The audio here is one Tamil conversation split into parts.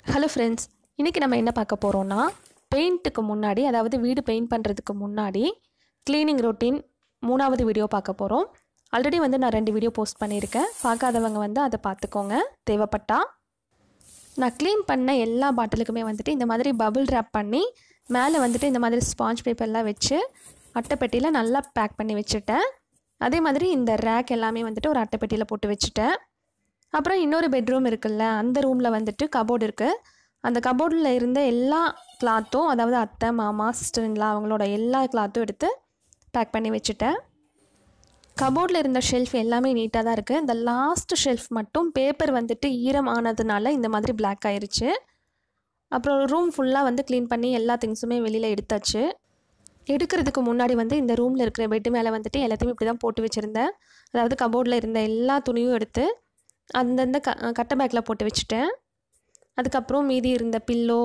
ஹலோ ஃப்ரெண்ட்ஸ், இன்றைக்கி நம்ம என்ன பார்க்க போகிறோன்னா பெயிண்ட்டுக்கு முன்னாடி, அதாவது வீடு பெயிண்ட் பண்ணுறதுக்கு முன்னாடி க்ளீனிங் ரொட்டீன் 3வது வீடியோ பார்க்க போகிறோம். ஆல்ரெடி நான் 2 வீடியோ போஸ்ட் பண்ணியிருக்கேன். பார்க்காதவங்க அதை பார்த்துக்கோங்க தேவைப்பட்டா. நான் க்ளீன் பண்ண எல்லா பாட்டிலுக்குமே இந்த மாதிரி பபிள் ரேப் பண்ணி மேலே இந்த மாதிரி ஸ்பாஞ்ச் பேப்பர்லாம் வச்சு அட்டைப்பெட்டியில் நல்லா பேக் பண்ணி வச்சுட்டேன். அதே மாதிரி இந்த ரேக் எல்லாமே ஒரு அட்டைப்பெட்டியில் போட்டு வச்சுட்டேன். அப்புறம் இன்னொரு பெட்ரூம் இருக்குல்ல, அந்த ரூமில் கபோர்டு இருக்குது. அந்த கபோர்டில் இருந்த எல்லா கிளாத்தும், அதாவது அத்தை, மாமா, சிஸ்டர்லாம் அவங்களோட எல்லா கிளாத்தும் எடுத்து பேக் பண்ணி வச்சுட்டேன். கபோர்டில் இருந்த ஷெல்ஃப் எல்லாமே நீட்டாக தான் இருக்குது. இந்த லாஸ்ட் ஷெல்ஃப் மட்டும் பேப்பர் ஈரம் ஆனதுனால இந்த மாதிரி பிளாக் ஆயிடுச்சு. அப்புறம் ரூம் ஃபுல்லாக க்ளீன் பண்ணி எல்லா திங்ஸுமே வெளியில் எடுத்தாச்சு. எடுக்கிறதுக்கு முன்னாடி இந்த ரூமில் இருக்கிற பெட்டு மேலே எல்லாத்தையுமே இப்படி தான் போட்டு வச்சுருந்தேன். அதாவது கபோர்டில் இருந்த எல்லா துணியும் எடுத்து அந்தந்த கட்டை பேக்கில் போட்டு வச்சுட்டேன். அதுக்கப்புறம் மீதி இருந்த பில்லோ,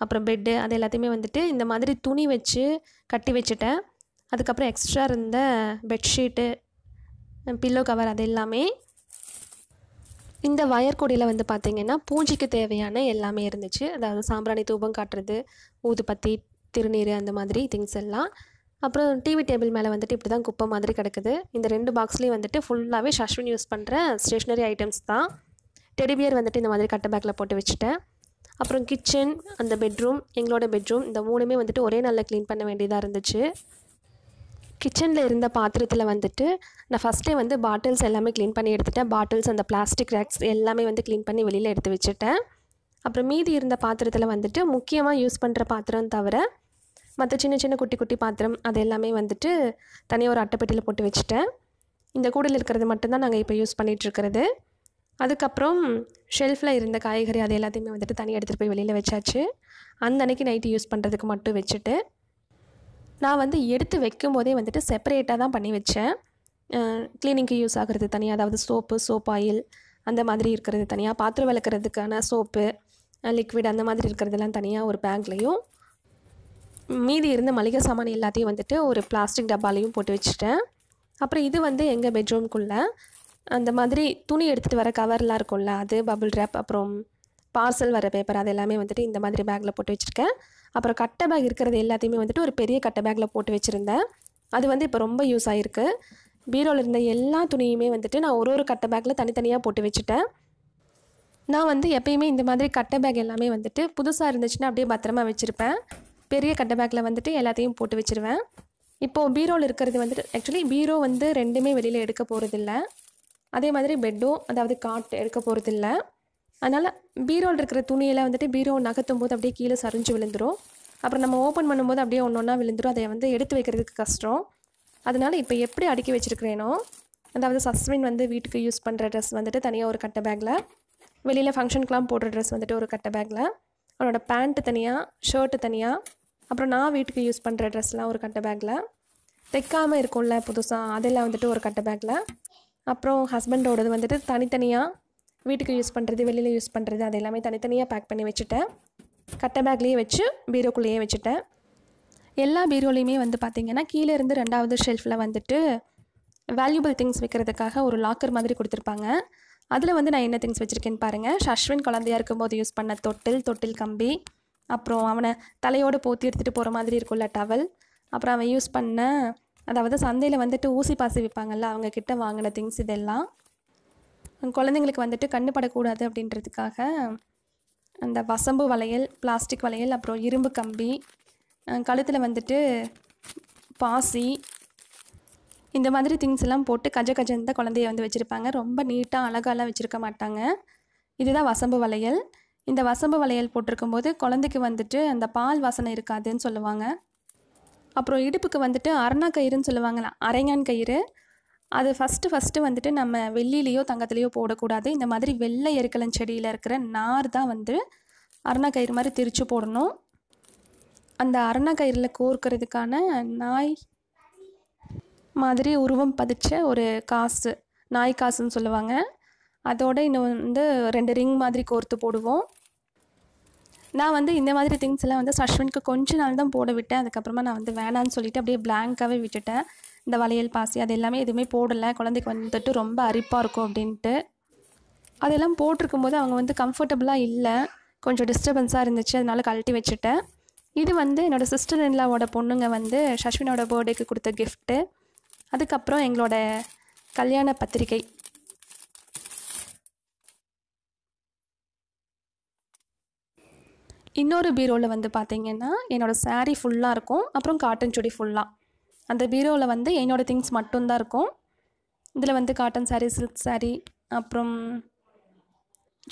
அப்புறம் பெட்டு, அது எல்லாத்தையுமே இந்த மாதிரி துணி வச்சு கட்டி வச்சுட்டேன். அதுக்கப்புறம் எக்ஸ்ட்ரா இருந்த பெட்ஷீட்டு, பில்லோ கவர், அது எல்லாமே இந்த வயர் கொடியில் பார்த்திங்கன்னா பூஜைக்கு தேவையான எல்லாமே இருந்துச்சு. அதாவது சாம்பிராணி, தூபம் காட்டுறது, ஊதுபத்தி, திருநீர், அந்த மாதிரி திங்ஸ் எல்லாம். அப்புறம் டிவி டேபிள் மேலே இப்படி தான் குப்பை மாதிரி கிடக்குது. இந்த 2 பாக்ஸ்லேயும் ஃபுல்லாகவே ஷஷ்வின் யூஸ் பண்ணுற ஸ்டேஷ்னரி ஐட்டம்ஸ் தான். டெடிபியர் இந்த மாதிரி கட்டை பேக்கில் போட்டு வச்சுட்டேன். அப்புறம் கிச்சன், அந்த பெட்ரூம், எங்களோட பெட்ரூம், இந்த 3மே ஒரே நாளில் க்ளீன் பண்ண வேண்டியதாக இருந்துச்சு. கிச்சனில் இருந்த பாத்திரத்தில் நான் ஃபஸ்ட்டே பாட்டில்ஸ் எல்லாமே க்ளீன் பண்ணி எடுத்துட்டேன். பாட்டில்ஸ், அந்த பிளாஸ்டிக் ரேக்ஸ் எல்லாமே க்ளீன் பண்ணி வெளியில் எடுத்து வச்சுட்டேன். அப்புறம் மீதி இருந்த பாத்திரத்தில் முக்கியமாக யூஸ் பண்ணுற பாத்திரம் தவிர மற்ற சின்ன சின்ன குட்டி குட்டி பாத்திரம் அது எல்லாமே தனியாக ஒரு அட்டைப்பெட்டியில் போட்டு வச்சுட்டேன். இந்த கூடையில் இருக்கிறது மட்டும்தான் நாங்கள் இப்போ யூஸ் பண்ணிகிட்ருக்கிறது. அதுக்கப்புறம் ஷெல்ஃபில் இருந்த காய்கறி அது எல்லாத்தையுமே தனியாக எடுத்துகிட்டு போய் வெளியில் வச்சாச்சு. அந்த அன்றைக்கி நைட்டு யூஸ் பண்ணுறதுக்கு மட்டும் வச்சுட்டு நான் எடுத்து வைக்கும் போதே செப்பரேட்டாக தான் பண்ணி வச்சேன். க்ளீனிங்க்கு யூஸ் ஆகிறது தனியாக, அதாவது சோப் ஆயில் அந்த மாதிரி இருக்கிறது தனியாக, பாத்திரம் விளக்குறதுக்கான சோப்பு, லிக்விட் அந்த மாதிரி இருக்கிறதெல்லாம் தனியாக ஒரு பேக்லேயும், மீதி இருந்த மளிகை சாமான் எல்லாத்தையும் ஒரு பிளாஸ்டிக் டப்பாலையும் போட்டு வச்சுட்டேன். அப்புறம் இது எங்கள் பெட்ரூம்குள்ளே அந்த மாதிரி துணி எடுத்துகிட்டு வர கவர்லாம் இருக்கும்ல, அது பபிள் ரேப், அப்புறம் பார்சல் வர பேப்பர், அது எல்லாமே இந்த மாதிரி பேக்கில் போட்டு வச்சுருக்கேன். அப்புறம் கட்டை பேக் இருக்கிறது எல்லாத்தையுமே ஒரு பெரிய கட்டை பேக்கில் போட்டு வச்சுருந்தேன். அது இப்போ ரொம்ப யூஸ் ஆகிருக்கு. பீரோவில் இருந்த எல்லா துணியுமே நான் ஒரு கட்டை பேக்கில் தனித்தனியாக போட்டு வச்சுட்டேன். நான் எப்பயுமே இந்த மாதிரி கட்டை பேக் எல்லாமே புதுசாக இருந்துச்சுன்னா அப்படியே பத்திரமா வச்சுருப்பேன். பெரிய கட்டை பேக்கில் எல்லாத்தையும் போட்டு வச்சுருவேன். இப்போது பீரோவில் இருக்கிறது ஆக்சுவலி பீரோ 2மே வெளியில் எடுக்க போகிறதில்ல. அதே மாதிரி பெட்டும், அதாவது காட் எடுக்க போகிறதில்ல. அதனால் பீரோவில் இருக்கிற துணியெல்லாம் பீரோ நகர்த்தும் போது அப்படியே கீழே சரிஞ்சு விழுந்துடும். அப்புறம் நம்ம ஓப்பன் பண்ணும்போது அப்படியே ஒன்றா விழுந்துடும். அதை எடுத்து வைக்கிறதுக்கு கஷ்டம். அதனால் இப்போ எப்படி அடுக்கி வச்சுருக்கிறேனோ, அதாவது சஸ்வின் வீட்டுக்கு யூஸ் பண்ணுற ட்ரெஸ் தனியாக ஒரு கட்டை பேக்கில், வெளியில் ஃபங்க்ஷனுக்குலாம் போடுற ட்ரெஸ் ஒரு கட்டை பேக்கில், அவனோட பேண்ட்டு தனியாக, ஷர்ட்டு தனியாக, அப்புறம் நான் வீட்டுக்கு யூஸ் பண்ணுற ட்ரெஸ்லாம் ஒரு கட்டை பேக்கில், தைக்காமல் இருக்கும்ல புதுசாக, அதெல்லாம் ஒரு கட்டை பேக்கில், அப்புறம் ஹஸ்பண்டோடது தனித்தனியாக, வீட்டுக்கு யூஸ் பண்ணுறது, வெளியில் யூஸ் பண்ணுறது, அது எல்லாமே தனித்தனியாக பேக் பண்ணி வச்சுட்டேன். கட்டை பேக்லேயே வச்சு பீரோக்குள்ளேயே வச்சுட்டேன். எல்லா பீரோலையுமே பார்த்திங்கன்னா கீழே இருந்து 2வது ஷெல்ஃபில் வேல்யூபிள் திங்ஸ் வைக்கிறதுக்காக ஒரு லாக்கர் மாதிரி கொடுத்துருப்பாங்க. அதில் நான் என்ன திங்ஸ் வச்சுருக்கேன்னு பாருங்கள். ஷஷ்வின் குழந்தையாக இருக்கும்போது யூஸ் பண்ண தொட்டில் கம்பி, அப்புறம் அவனை தலையோடு போற்றி எடுத்துகிட்டு போகிற மாதிரி இருக்கும்ல டவல், அப்புறம் அவன் யூஸ் பண்ண, அதாவது சந்தையில் ஊசி பாசி விற்பாங்கள்ல, அவங்கக்கிட்ட வாங்கின திங்ஸ் இதெல்லாம். குழந்தைங்களுக்கு கண்ணு படக்கூடாது அப்படின்றதுக்காக அந்த வசம்பு வளையல், பிளாஸ்டிக் வளையல், அப்புறம் இரும்பு கம்பி, கழுத்தில் பாசி, இந்த மாதிரி திங்ஸ் எல்லாம் போட்டு கஜந்த குழந்தைய வச்சுருப்பாங்க. ரொம்ப நீட்டாக அழகாலாம் வச்சுருக்க மாட்டாங்க. இதுதான் வசம்பு வளையல். இந்த வசம்பு வளையல் போட்டிருக்கும்போது குழந்தைக்கு அந்த பால் வாசனை இருக்காதுன்னு சொல்லுவாங்க. அப்புறம் இடுப்புக்கு அரணா கயிறுன்னு சொல்லுவாங்களா, அரைஞான் கயிறு, அது ஃபஸ்ட்டு நம்ம வெள்ளிலேயோ தங்கத்துலேயோ போடக்கூடாது. இந்த மாதிரி வெள்ளை எருக்கலஞ்செடியில் இருக்கிற நார் தான் அரணா கயிறு மாதிரி திரிச்சு போடணும். அந்த அரணா கயிறில் கோர்க்கிறதுக்கான நாய் மாதிரி உருவம் பதிச்ச ஒரு காசு, நாய் காசுன்னு சொல்லுவாங்க. அதோடு இன்னும் 2 ரிங் மாதிரி கோர்த்து போடுவோம். நான் இந்த மாதிரி திங்ஸ் எல்லாம் சஷ்வினுக்கு கொஞ்ச நாள் தான் போட விட்டேன். அதுக்கப்புறமா நான் வேணான்னு சொல்லிவிட்டு அப்படியே பிளாங்காகவே விட்டுட்டேன். இந்த வளையல், பாசி அது எல்லாமே எதுவுமே போடலை. குழந்தைக்கு ரொம்ப அரிப்பாக இருக்கும் அப்படின்ட்டு. அதெல்லாம் போட்டிருக்கும்போது அவங்க கம்ஃபர்டபுளாக இல்லை. கொஞ்சம் டிஸ்டர்பன்ஸாக இருந்துச்சு, அதனால கழட்டி வச்சுட்டேன். இது வந்து என்னோடய சிஸ்டர் இன்லாவோட பொண்ணுங்க வந்து ஷஷ்வினோட பர்த்டேக்கு கொடுத்த கிஃப்ட்டு. அதுக்கப்புறம் எங்களோட கல்யாண பத்திரிக்கை. இன்னொரு பீரோவில் வந்து பார்த்திங்கன்னா என்னோடய சாரீ ஃபுல்லாக இருக்கும், அப்புறம் காட்டன் சுடி ஃபுல்லாக. அந்த பீரோவில் வந்து என்னோடய திங்ஸ் மட்டும்தான் இருக்கும். இதில் வந்து காட்டன் சாரீ, சில்க் சாரீ, அப்புறம்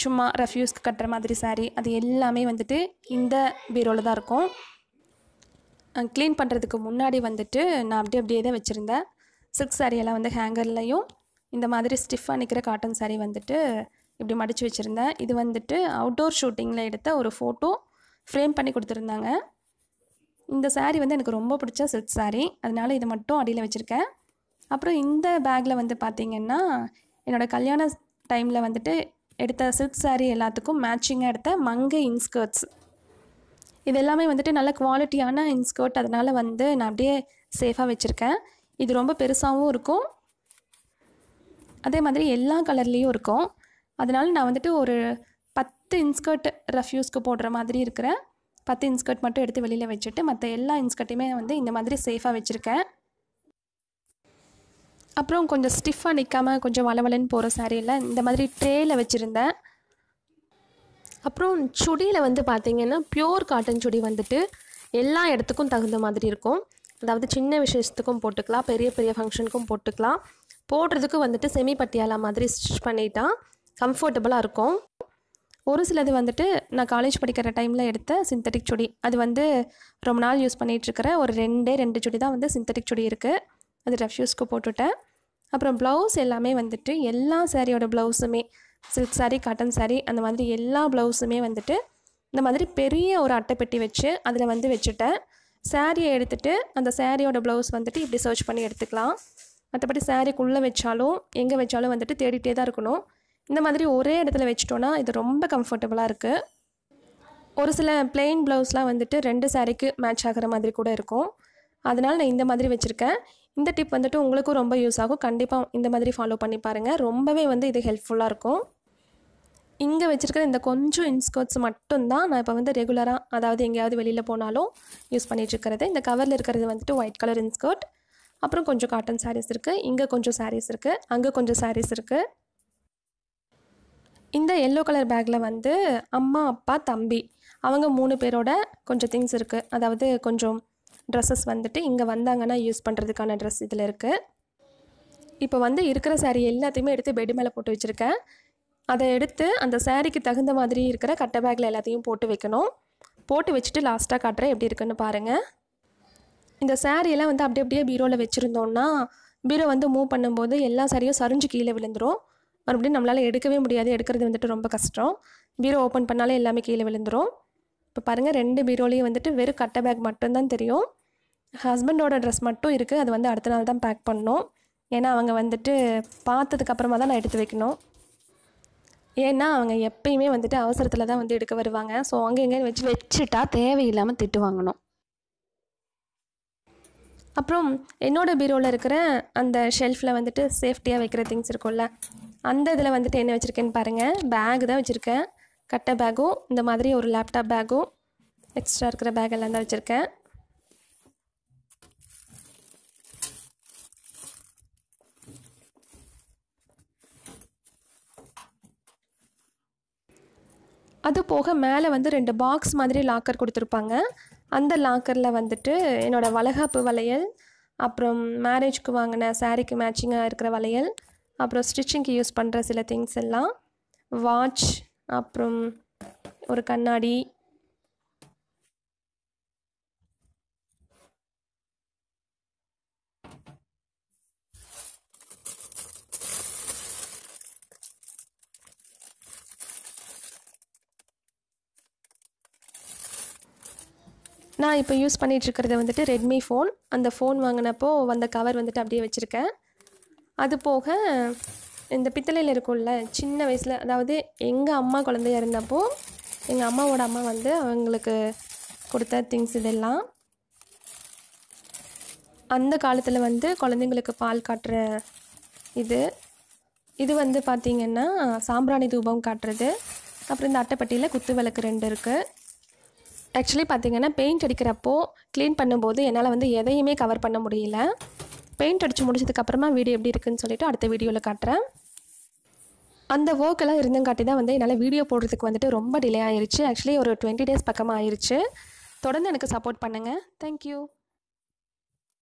சும்மா ரெஃப்யூஸ்க்கு கட்டுற மாதிரி சாரீ, அது எல்லாமே வந்துட்டு இந்த பீரோவில் தான் இருக்கும். க்ளீன் பண்ணுறதுக்கு முன்னாடி வந்துட்டு நான் அப்படியே தான் வச்சுருந்தேன். சில்க் சாரியெல்லாம் வந்து ஹேங்கர்லையும், இந்த மாதிரி ஸ்டிஃபாக நிற்கிற காட்டன் சாரீ வந்துட்டு இப்படி மடித்து வச்சுருந்தேன். இது வந்துட்டு அவுட்டோர் ஷூட்டிங்கில் எடுத்த ஒரு ஃபோட்டோ ஃப்ரேம் பண்ணி கொடுத்துருந்தாங்க. இந்த சாரீ வந்து எனக்கு ரொம்ப பிடிச்ச சில்க் சாரீ, அதனால் இதை மட்டும் அடியில் வச்சுருக்கேன். அப்புறம் இந்த பேக்கில் வந்து பார்த்திங்கன்னா என்னோடய கல்யாண டைமில் வந்துட்டு எடுத்த சில்க் சாரீ எல்லாத்துக்கும் மேட்சிங்காக எடுத்த மங்கை இன்ஸ்கர்ட்ஸ். இது எல்லாமே வந்துட்டு நல்ல குவாலிட்டியான இன்ஸ்கர்ட், அதனால் வந்து நான் அப்படியே சேஃபாக வச்சுருக்கேன். இது ரொம்ப பெருசாகவும் இருக்கும், அதே மாதிரி எல்லா கலர்லேயும் இருக்கும். அதனால் நான் வந்துட்டு ஒரு 10 இன்ஸ்கர்ட் ரெஃப்யூஸ்க்கு போடுற மாதிரி இருக்கிற 10 இன்ஸ்கர்ட் மட்டும் எடுத்து வெளியில் வச்சுட்டு மற்ற எல்லா இன்ஸ்கர்ட்டையுமே வந்து இந்த மாதிரி சேஃபாக வச்சுருக்கேன். அப்புறம் கொஞ்சம் ஸ்டிஃபாக நிற்காமல் கொஞ்சம் வளவலன்னு போகிற சாரியில் இந்த மாதிரி ட்ரேயில் வச்சுருந்தேன். அப்புறம் சுடியில் வந்து பார்த்திங்கன்னா பியூர் காட்டன் சுடி வந்துட்டு எல்லா இடத்துக்கும் தகுந்த மாதிரி இருக்கும். அதாவது சின்ன விசேஷத்துக்கும் போட்டுக்கலாம், பெரிய பெரிய ஃபங்க்ஷனுக்கும் போட்டுக்கலாம். போடுறதுக்கு வந்துட்டு செமி பட்டியாலா மாதிரி ஸ்டிச் பண்ணிட்டா கம்ஃபர்டபுளாக இருக்கும். ஒரு சிலது வந்துட்டு நான் காலேஜ் படிக்கிற டைமில் எடுத்த சிந்தட்டிக் சுடி, அது வந்து ரொம்ப நாள் யூஸ் பண்ணிகிட்ருக்கிற ஒரு 2 சுடி தான் வந்து சிந்தட்டிக் சுடி இருக்குது. அது ரெஃப்யூஸ்க்கு போட்டுவிட்டேன். அப்புறம் ப்ளவுஸ் எல்லாமே வந்துட்டு எல்லா சாரியோட ப்ளவுஸுமே, சில்க் சாரீ, காட்டன் சாரீ, அந்த மாதிரி எல்லா ப்ளவுஸுமே வந்துட்டு இந்த மாதிரி பெரிய ஒரு அட்டைப்பெட்டி வச்சு அதில் வந்து வச்சுட்டேன். சாரியை எடுத்துகிட்டு அந்த சாரியோட ப்ளவுஸ் வந்துட்டு இப்படி சர்ச் பண்ணி எடுத்துக்கலாம். மற்றபடி சாரிக்குள்ளே வச்சாலும் எங்கே வச்சாலும் வந்துட்டு தேடிகிட்டே தான் இருக்கணும். இந்த மாதிரி ஒரே இடத்துல வச்சிட்டோன்னா இது ரொம்ப கம்ஃபர்டபுளாக இருக்குது. ஒரு சில பிளெயின் ப்ளவுஸ்லாம் வந்துட்டு 2 சாரிக்கு மேட்ச் ஆகிற மாதிரி கூட இருக்கும். அதனால் நான் இந்த மாதிரி வச்சுருக்கேன். இந்த டிப் வந்துட்டு உங்களுக்கும் ரொம்ப யூஸ் ஆகும். கண்டிப்பாக இந்த மாதிரி ஃபாலோ பண்ணி பாருங்கள், ரொம்பவே வந்து இது ஹெல்ப்ஃபுல்லாக இருக்கும். இங்கே வச்சுருக்கிற இந்த கொஞ்சம் இன்ஸ்கர்ட்ஸ் மட்டும்தான் நான் இப்போ வந்து ரெகுலராக, அதாவது எங்கேயாவது வெளியில் போனாலும் யூஸ் பண்ணிகிட்ருக்கிறது. இந்த கவரில் இருக்கிறது வந்துட்டு ஒயிட் கலர் இன்ஸ்கர்ட், அப்புறம் கொஞ்சம் காட்டன் சாரீஸ் இருக்குது, இங்கே கொஞ்சம் சாரீஸ் இருக்குது, அங்கே கொஞ்சம் சாரீஸ் இருக்குது. இந்த எல்லோ கலர் பேக்கில் வந்து அம்மா, அப்பா, தம்பி அவங்க 3 பேரோட கொஞ்சம் திங்ஸ் இருக்குது. அதாவது கொஞ்சம் ட்ரெஸ்ஸஸ் வந்துட்டு இங்கே வந்தாங்கன்னா யூஸ் பண்ணுறதுக்கான ட்ரெஸ் இதில் இருக்குது. இப்போ வந்து இருக்கிற சாரீ எல்லாத்தையுமே எடுத்து பெட் மேலே போட்டு வச்சுருக்கேன். அதை எடுத்து அந்த சாரீக்கு தகுந்த மாதிரி இருக்கிற கட்டை பேக்கில் எல்லாத்தையும் போட்டு வைக்கணும். போட்டு வச்சுட்டு லாஸ்ட்டாக காட்டுறேன் எப்படி இருக்குன்னு பாருங்கள். இந்த சாரியெல்லாம் வந்து அப்படியே பீரோவில் வச்சுருந்தோன்னா பீரோ வந்து மூவ் பண்ணும்போது எல்லா சாரியும் சரிஞ்சு கீழே விழுந்துடும். மறுபடியும் நம்மளால் எடுக்கவே முடியாது, எடுக்கிறது வந்துட்டு ரொம்ப கஷ்டம். பீரோ ஓப்பன் பண்ணாலே எல்லாமே கீழே விழுந்துடும். இப்போ பாருங்கள், 2 பீரோலையும் வந்துட்டு வெறும் கட்டை பேக் மட்டும்தான் தெரியும். ஹஸ்பண்டோட ட்ரெஸ் மட்டும் இருக்குது, அது வந்து அடுத்த நாள் தான் பேக் பண்ணணும். ஏன்னா அவங்க வந்துட்டு பார்த்ததுக்கப்புறமா தான் நான் எடுத்து வைக்கணும். ஏன்னா அவங்க எப்பயுமே வந்துட்டு அவசரத்தில் தான் வந்து எடுக்க வருவாங்க. ஸோ அங்கே எங்கேயும் வச்சுட்டா தேவையில்லாமல் திட்டு வாங்கணும். அப்புறம் என்னோடய பீரோவில் இருக்கிற அந்த ஷெல்ஃபில் வந்துட்டு சேஃப்டியாக வைக்கிற திங்ஸ் இருக்கும்ல, அந்த இதில் வந்துட்டு என்ன வச்சுருக்கேன்னு பாருங்கள். பேக் தான் வச்சுருக்கேன், கட்டை பேக்கும், இந்த மாதிரி ஒரு லேப்டாப் பேக்கும், எக்ஸ்ட்ரா இருக்கிற பேக் எல்லாம் தான் வச்சுருக்கேன். அது போக மேலே வந்து 2 பாக்ஸ் மாதிரி லாக்கர் கொடுத்துருப்பாங்க. அந்த லாக்கரில் வந்துட்டு என்னோடய வளைகாப்பு வளையல், அப்புறம் மேரேஜ்க்கு வாங்கின சாரீக்கு மேட்சிங்காக இருக்கிற வளையல், அப்புறம் ஸ்டிச்சிங்க்கு யூஸ் பண்ணுற சில திங்ஸ் எல்லாம், வாட்ச், அப்புறம் ஒரு கண்ணாடி, நான் இப்போ யூஸ் பண்ணிகிட்ருக்கிறது வந்துட்டு ரெட்மி ஃபோன். அந்த ஃபோன் வாங்கினப்போ வந்த கவர் வந்துட்டு அப்படியே வச்சுருக்கேன். அது போக இந்த பித்தளையில் இருக்கும்ல, சின்ன வயசில், அதாவது எங்கள் அம்மா குழந்தையா இருந்தப்போ எங்கள் அம்மாவோட அம்மா வந்து அவங்களுக்கு கொடுத்த திங்ஸ் இதெல்லாம். அந்த காலத்தில் வந்து குழந்தைங்களுக்கு பால் காட்டுற இது வந்து பார்த்திங்கன்னா சாம்பிராணி தூபம் காட்டுறது. அப்புறம் இந்த அட்டைப்பட்டியில் குத்து விளக்கு 2 இருக்குது. ஆக்சுவலி பார்த்திங்கன்னா பெயிண்ட் அடிக்கிறப்போ க்ளீன் பண்ணும்போது என்னால் வந்து எதையுமே கவர் பண்ண முடியல. பெயிண்ட் அடித்து முடிச்சதுக்கப்புறமா வீடியோ எப்படி இருக்குதுன்னு சொல்லிவிட்டு அடுத்த வீடியோவில் காட்டுறேன். அந்த ஒர்க்கெல்லாம் இருந்தங்காட்டி தான் வந்து என்னால் வீடியோ போடுறதுக்கு வந்துட்டு ரொம்ப டிலே ஆயிடுச்சு. ஆக்சுவலி ஒரு 20 டேஸ் பக்கமாக ஆயிடுச்சு. தொடர்ந்து எனக்கு சப்போர்ட் பண்ணுங்கள். தேங்க்யூ.